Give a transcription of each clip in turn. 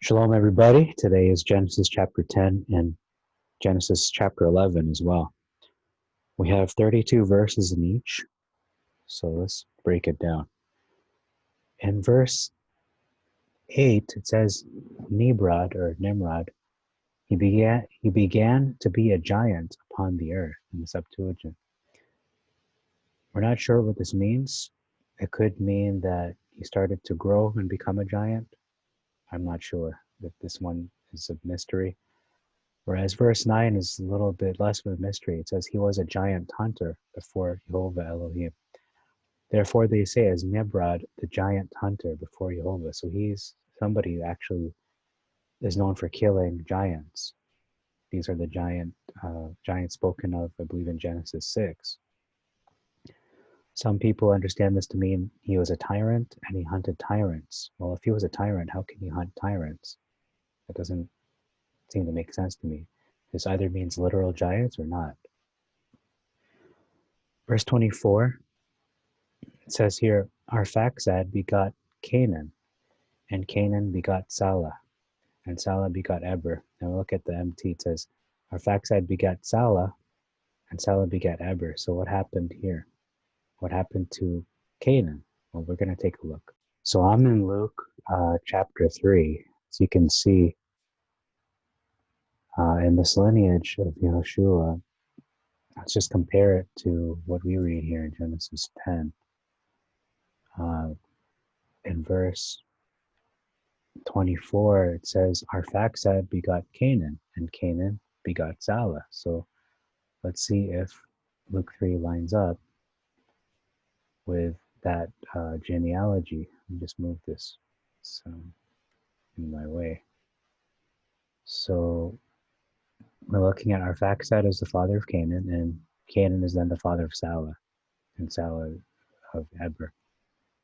Shalom, everybody. Today is Genesis chapter 10 and Genesis chapter 11 as well. We have 32 verses in each, so let's break it down. In verse 8, it says, Nimrod, he began to be a giant upon the earth in the Septuagint. We're not sure what this means. It could mean that he started to grow and become a giant. I'm not sure if this one is a mystery. Whereas verse 9 is a little bit less of a mystery. It says he was a giant hunter before Jehovah Elohim. Therefore they say as Nimrod, the giant hunter before Jehovah. So he's somebody who actually is known for killing giants. These are the giants spoken of, I believe, in Genesis 6. Some people understand this to mean he was a tyrant and he hunted tyrants. Well, if he was a tyrant, how can he hunt tyrants? That doesn't seem to make sense to me. This either means literal giants or not. Verse 24, it says here, Arphaxad begot Canaan, and Canaan begot Salah, and Salah begot Eber. Now look at the MT, it says, Arphaxad begot Salah, and Salah begot Eber. So what happened here? What happened to Canaan? Well, we're going to take a look. So I'm in Luke chapter 3. So you can see in this lineage of Yehoshua, let's just compare it to what we read here in Genesis 10. In verse 24, it says, Arphaxad begot Canaan, and Canaan begot Salah. So let's see if Luke 3 lines up with that genealogy. Let me just move this in my way. So we're looking at Arphaxad as the father of Canaan, and Canaan is then the father of Salah, and Salah of Eber.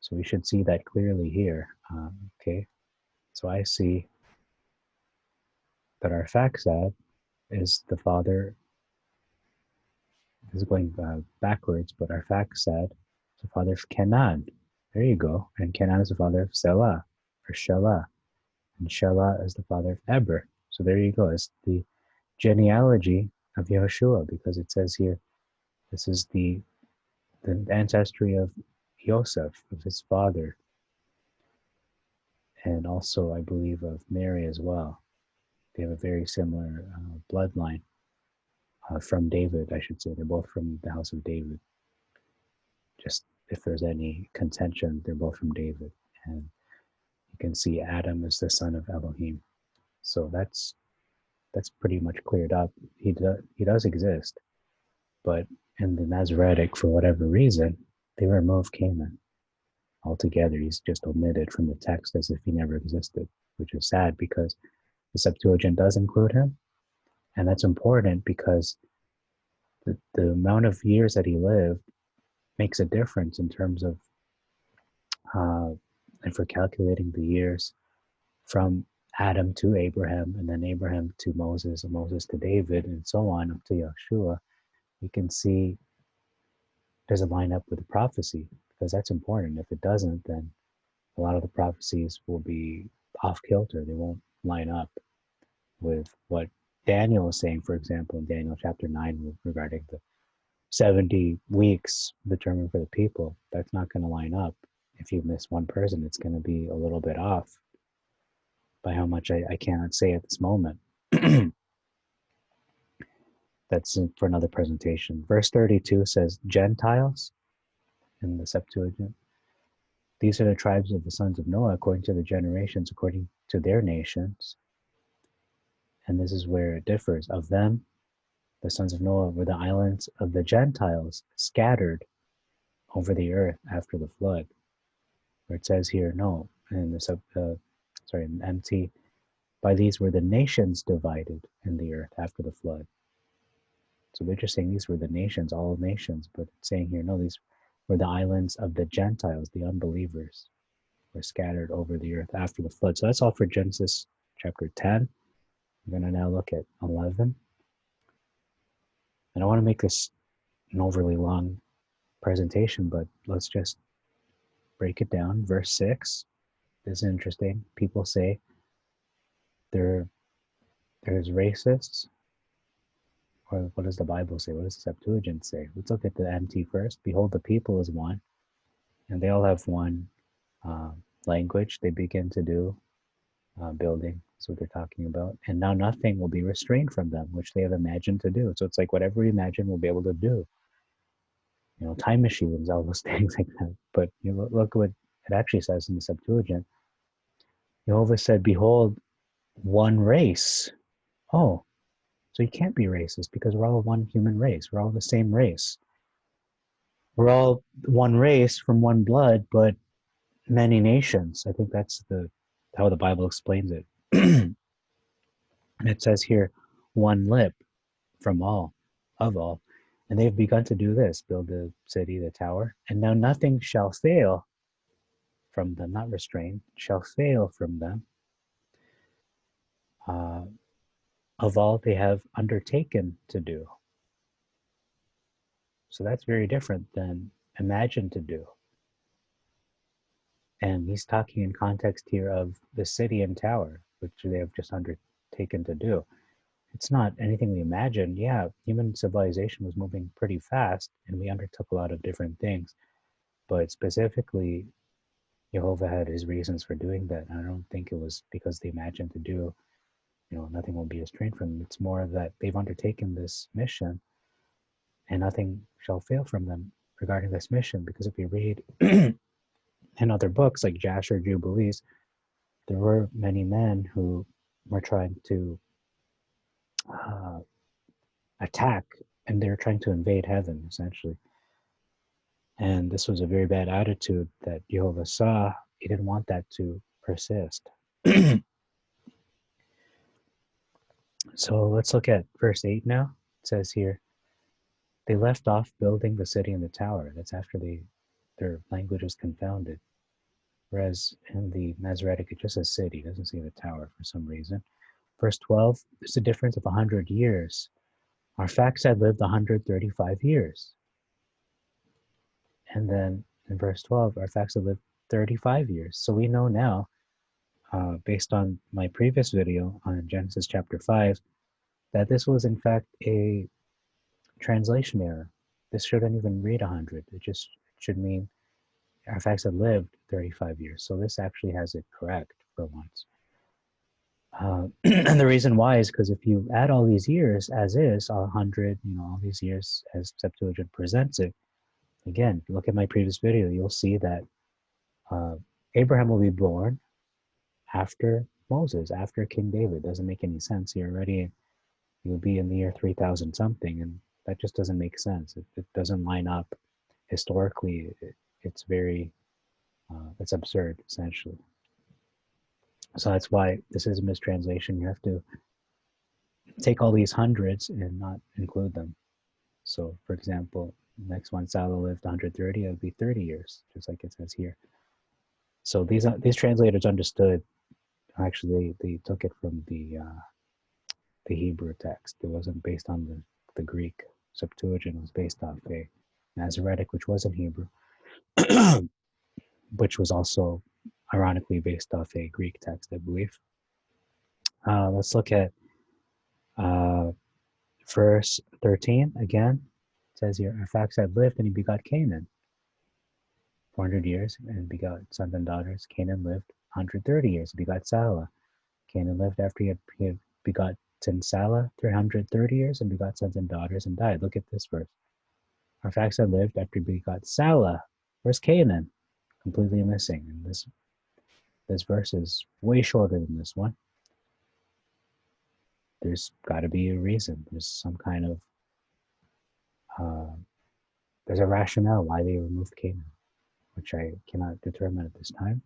So we should see that clearly here. Okay, so I see that Arphaxad is the father. This is going backwards, but Arphaxad is the father of Canaan. There you go. And Canaan is the father of Selah, or Shelah. And Shelah is the father of Eber. So there you go. It's the genealogy of Yehoshua, because it says here, this is the ancestry of Joseph, of his father, and also, I believe, of Mary as well. They have a very similar bloodline from David, I should say. They're both from the house of David. Just if there's any contention, they're both from David. And you can see Adam is the son of Elohim. So that's pretty much cleared up. He does exist, but in the Masoretic, for whatever reason, they remove Canaan altogether. He's just omitted from the text as if he never existed, which is sad because the Septuagint does include him. And that's important because the amount of years that he lived makes a difference in terms of, and for calculating the years from Adam to Abraham, and then Abraham to Moses, and Moses to David, and so on up to Yeshua. You can see does it line up with the prophecy, because that's important. If it doesn't, then a lot of the prophecies will be off kilter. They won't line up with what Daniel is saying, for example, in Daniel chapter 9 regarding the 70 weeks determined for the people. That's not going to line up. If you miss one person, it's going to be a little bit off by how much I cannot say at this moment. That's for another presentation. Verse 32 says, Gentiles in the Septuagint. These are the tribes of the sons of Noah according to the generations, according to their nations. And this is where it differs. Of them, the sons of Noah were the islands of the Gentiles scattered over the earth after the flood. Where it says here, no, in the in MT, by these were the nations divided in the earth after the flood. So they're just saying these were the nations, all nations, but it's saying here, no, these were the islands of the Gentiles, the unbelievers, were scattered over the earth after the flood. So that's all for Genesis chapter 10. We're going to now look at 11. And I want to make this an overly long presentation, but let's just break it down. Verse 6 is interesting. People say There, there's racists, or what does the Bible say? What does the Septuagint say? Let's look at the NT first. Behold, the people is one, and they all have one uh, language. They begin to do building. That's what they're talking about. And now nothing will be restrained from them, which they have imagined to do. So it's like whatever we imagine we'll be able to do. Time machines, all those things like that. But look what it actually says in the Septuagint. Jehovah said, behold, one race. Oh, so you can't be racist because we're all one human race. We're all the same race. We're all one race from one blood, but many nations. I think that's how the Bible explains it. And it says here, one lip from all, of all. And they've begun to do this, build the city, the tower. And now nothing shall fail from them, not restrained, shall fail from them uh, of all they have undertaken to do. So that's very different than imagine to do. And he's talking in context here of the city and tower, which they have just undertaken to do. It's not anything we imagined. Yeah, human civilization was moving pretty fast and we undertook a lot of different things. But specifically, Jehovah had his reasons for doing that. And I don't think it was because they imagined to do, nothing will be restrained from them. It's more that they've undertaken this mission and nothing shall fail from them regarding this mission. Because if you read in other books like Jasher Jubilees, there were many men who were trying to uh, attack, and they were trying to invade heaven, essentially. And this was a very bad attitude that Jehovah saw. He didn't want that to persist. So let's look at verse 8 now. It says here, they left off building the city and the tower. That's after their language was confounded. Whereas in the Masoretic, it just says city, it doesn't say the tower for some reason. Verse 12, there's a difference of 100 years. Arphaxad lived 135 years. And then in verse 12, Arphaxad lived 35 years. So we know now, based on my previous video on Genesis chapter 5, that this was in fact a translation error. This shouldn't even read 100. It should mean Arphaxad lived 35 years. So this actually has it correct for once. And the reason why is because if you add all these years as is, 100, all these years as Septuagint presents it, again, look at my previous video, you'll see that Abraham will be born after Moses, after King David. Doesn't make any sense. You'll be in the year 3000 something, and that just doesn't make sense. It doesn't line up historically. It's very, it's absurd, essentially. So that's why this is a mistranslation. You have to take all these hundreds and not include them. So, for example, next one, Salah lived 130, it would be 30 years, just like it says here. So these translators understood. Actually, they took it from the Hebrew text. It wasn't based on the Greek. Septuagint was based off a Masoretic, which was in Hebrew, which was also ironically based off a Greek text, I believe. Let's look at verse 13 again. It says here, Arphaxad lived and he begot Canaan 400 years and begot sons and daughters. Canaan lived 130 years and begot Salah. Canaan lived after he had begot Salah 330 years and begot sons and daughters and died. Look at this verse. Arphaxad lived after he begot Salah. Where's Canaan? Completely missing. And this verse is way shorter than this one. There's got to be a reason. There's some kind of there's a rationale why they removed Canaan, which I cannot determine at this time.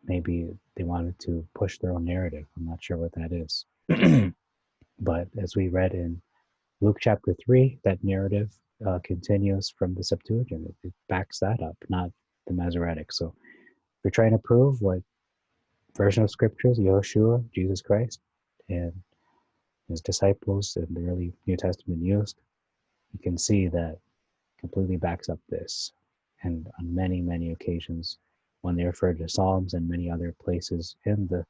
Maybe they wanted to push their own narrative. I'm not sure what that is. But as we read in Luke chapter 3, that narrative continues from the Septuagint. It backs that up, not the Masoretic. So if you're trying to prove what version of scriptures Yeshua, Jesus Christ, and his disciples in the early New Testament used, you can see that completely backs up this. And on many, many occasions, when they refer to Psalms and many other places in the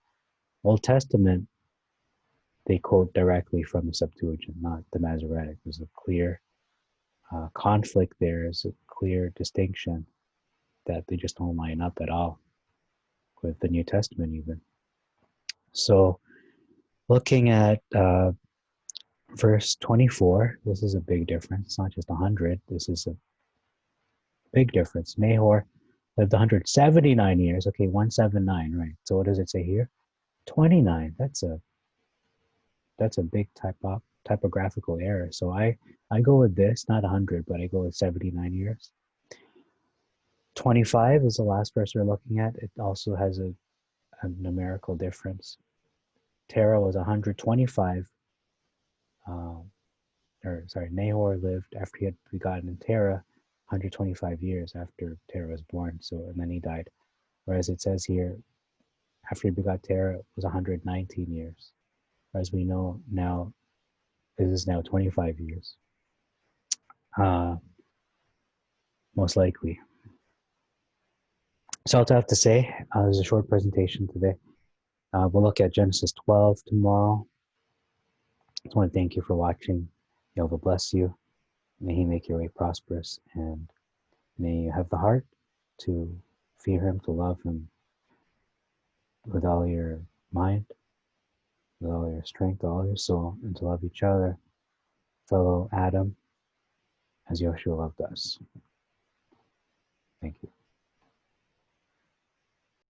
Old Testament, they quote directly from the Septuagint, not the Masoretic. There's a clear conflict there, is a clear distinction that they just don't line up at all with the New Testament even. So looking at verse 24, this is a big difference. It's not just 100, this is a big difference. Nahor lived 179 years. Okay, 179, right. So what does it say here? 29. That's a big typographical error. So I go with this, not 100, but I go with 79 years. 25 is the last verse we're looking at. It also has a numerical difference. Terah was 125. Nahor lived after he had begotten Terah 125 years after Terah was born. So, and then he died. Whereas it says here, after he begot Terah, it was 119 years. Whereas we know now, this is now 25 years. Most likely. So that's all I have to say. There's a short presentation today. We'll look at Genesis 12 tomorrow. I just want to thank you for watching. Jehovah bless you. May he make your way prosperous, and may you have the heart to fear him, to love him with all your mind, with all your strength, all your soul, and to love each other, fellow Adam, as Yeshua loved us. Thank you.